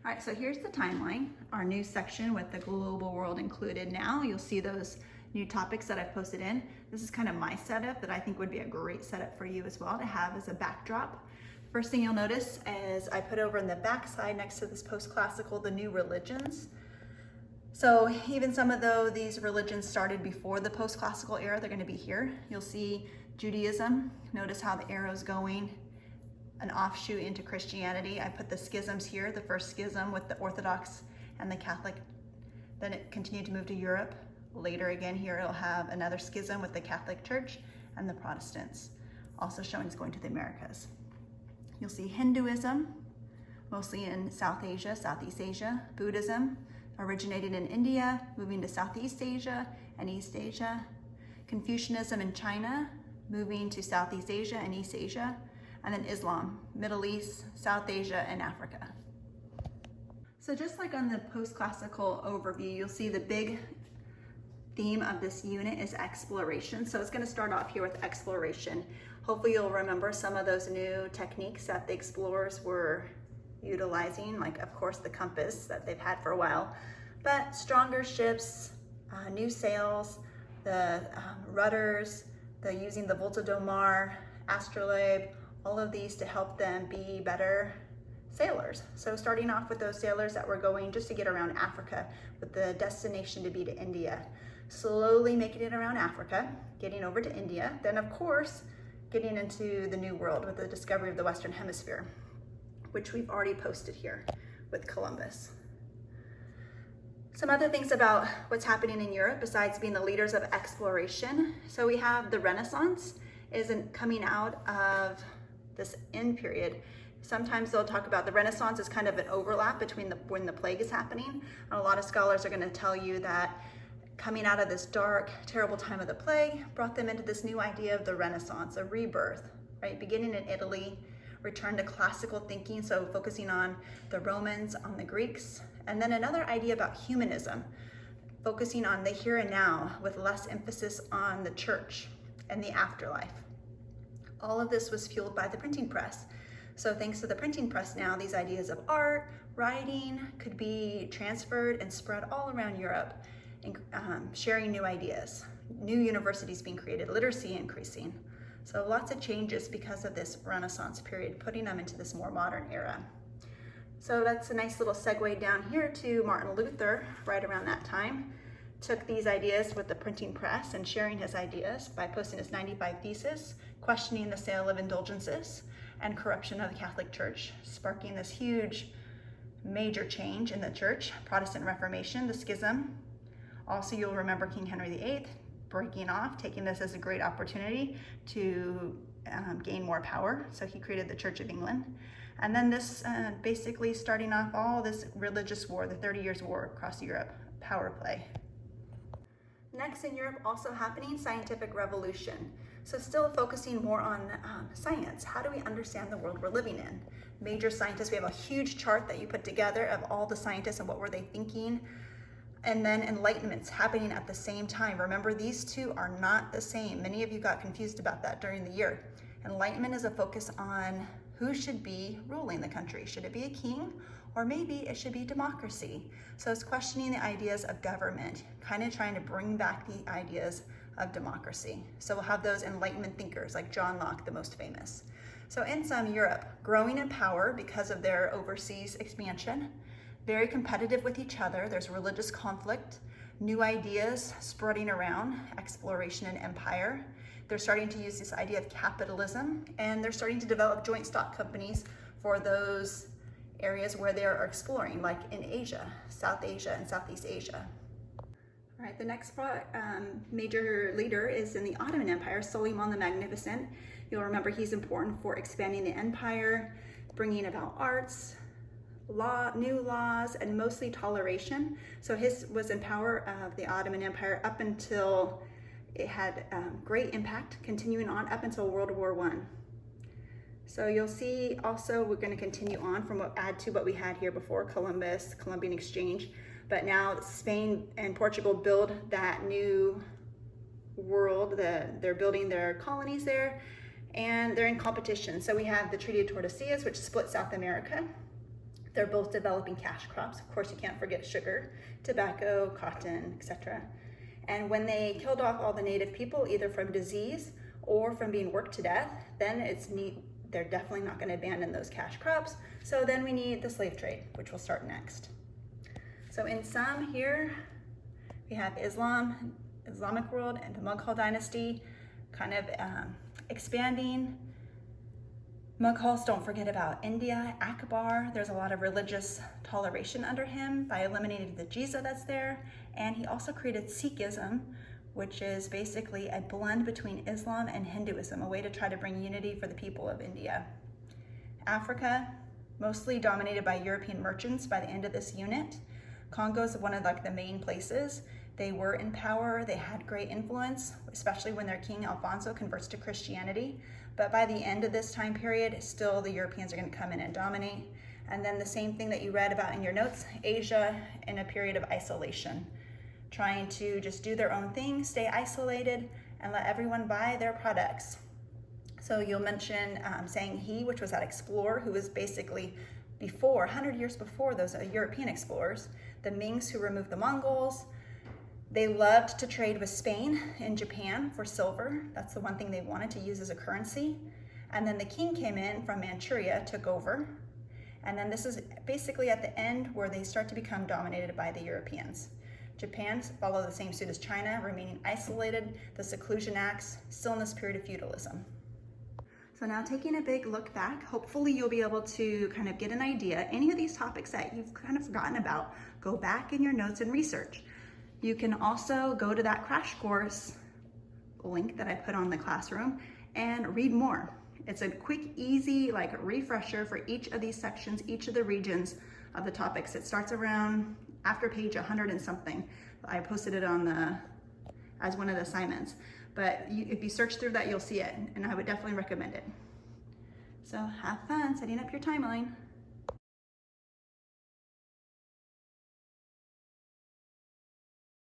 All right, so here's the timeline, our new section with the global world included now. You'll see those new topics that I've posted in. This is kind of my setup that I think would be a great setup for you as well to have as a backdrop. First thing you'll notice is I put over in the back side next to this post-classical, the new religions. So even some of these religions started before the post-classical era, they're gonna be here. You'll see Judaism, notice how the arrow's going, an offshoot into Christianity. I put the schisms here, the first schism with the Orthodox and the Catholic. Then it continued to move to Europe. Later again here it'll have another schism with the Catholic Church and the Protestants, also showing it's going to the Americas. You'll see Hinduism, mostly in South Asia, Southeast Asia. Buddhism, originated in India, moving to Southeast Asia and East Asia. Confucianism in China, moving to Southeast Asia and East Asia. And then Islam, Middle East, South Asia, and Africa. So just like on the post-classical overview, you'll see the big theme of this unit is exploration. So it's gonna start off here with exploration. Hopefully you'll remember some of those new techniques that the explorers were utilizing, like of course the compass that they've had for a while, but stronger ships, new sails, the rudders, using the Volta do Mar, astrolabe, all of these to help them be better sailors. So starting off with those sailors that were going just to get around Africa with the destination to be to India. Slowly making it around Africa, getting over to India, then of course, getting into the New World with the discovery of the Western Hemisphere, which we've already posted here with Columbus. Some other things about what's happening in Europe besides being the leaders of exploration. So we have the Renaissance isn't coming out of this end period. Sometimes they'll talk about the Renaissance as kind of an overlap between when the plague is happening. And a lot of scholars are going to tell you that coming out of this dark, terrible time of the plague brought them into this new idea of the Renaissance, a rebirth, right? Beginning in Italy, return to classical thinking, so focusing on the Romans, on the Greeks, and then another idea about humanism, focusing on the here and now with less emphasis on the church and the afterlife. All of this was fueled by the printing press. So thanks to the printing press now, these ideas of art, writing could be transferred and spread all around Europe, and sharing new ideas, new universities being created, literacy increasing. So lots of changes because of this Renaissance period, putting them into this more modern era. So that's a nice little segue down here to Martin Luther, right around that time. Took these ideas with the printing press and sharing his ideas by posting his 95 Theses, questioning the sale of indulgences and corruption of the Catholic Church, sparking this huge major change in the church, Protestant Reformation, the schism. Also, you'll remember King Henry VIII breaking off, taking this as a great opportunity to gain more power. So he created the Church of England. And then this basically starting off all this religious war, the 30 Years' War across Europe, power play. Next in Europe, also happening, scientific revolution. So still focusing more on science. How do we understand the world we're living in? Major scientists, we have a huge chart that you put together of all the scientists and what were they thinking. And then enlightenment's happening at the same time. Remember, these two are not the same. Many of you got confused about that during the year. Enlightenment is a focus on who should be ruling the country. Should it be a king? Or maybe it should be democracy. So it's questioning the ideas of government, kind of trying to bring back the ideas of democracy. So we'll have those Enlightenment thinkers like John Locke, the most famous. So in some Europe, growing in power because of their overseas expansion, very competitive with each other. There's religious conflict, new ideas spreading around, exploration and empire. They're starting to use this idea of capitalism, and they're starting to develop joint stock companies for those areas where they are exploring, like in Asia, South Asia and Southeast Asia. All right, the next major leader is in the Ottoman Empire, Suleiman the Magnificent. You'll remember he's important for expanding the empire, bringing about arts, new laws, and mostly toleration. So his was in power of the Ottoman Empire up until it had great impact, continuing on up until World War I. So you'll see also we're going to continue on from add to what we had here before, Columbus, Columbian Exchange. But now Spain and Portugal build that new world. They're building their colonies there, and they're in competition. So we have the Treaty of Tordesillas, which split South America. They're both developing cash crops. Of course, you can't forget sugar, tobacco, cotton, etc. And when they killed off all the native people, either from disease or from being worked to death, then they're definitely not going to abandon those cash crops. So then we need the slave trade, which will start next. So in sum here, we have Islamic world and the Mughal dynasty kind of expanding. Mughals, don't forget about India, Akbar. There's a lot of religious toleration under him by eliminating the jizya that's there. And he also created Sikhism, which is basically a blend between Islam and Hinduism, a way to try to bring unity for the people of India. Africa, mostly dominated by European merchants by the end of this unit. Congo is one of the main places. They were in power, they had great influence, especially when their king Alfonso converts to Christianity. But by the end of this time period, still the Europeans are going to come in and dominate. And then the same thing that you read about in your notes, Asia in a period of isolation, trying to just do their own thing, stay isolated, and let everyone buy their products. So you'll mention Zheng He, which was that explorer who was basically 100 years before those European explorers, the Mings who removed the Mongols. They loved to trade with Spain and Japan for silver. That's the one thing they wanted to use as a currency. And then the king came in from Manchuria, took over. And then this is basically at the end where they start to become dominated by the Europeans. Japan followed the same suit as China, remaining isolated, the Seclusion Acts, still in this period of feudalism. So now taking a big look back, hopefully you'll be able to kind of get an idea. Any of these topics that you've kind of forgotten about, go back in your notes and research. You can also go to that crash course link that I put on the classroom and read more. It's a quick, easy refresher for each of these sections, each of the regions of the topics. It starts around after page 100 and something. I posted it on as one of the assignments. But if you search through that, you'll see it, and I would definitely recommend it. So have fun setting up your timeline.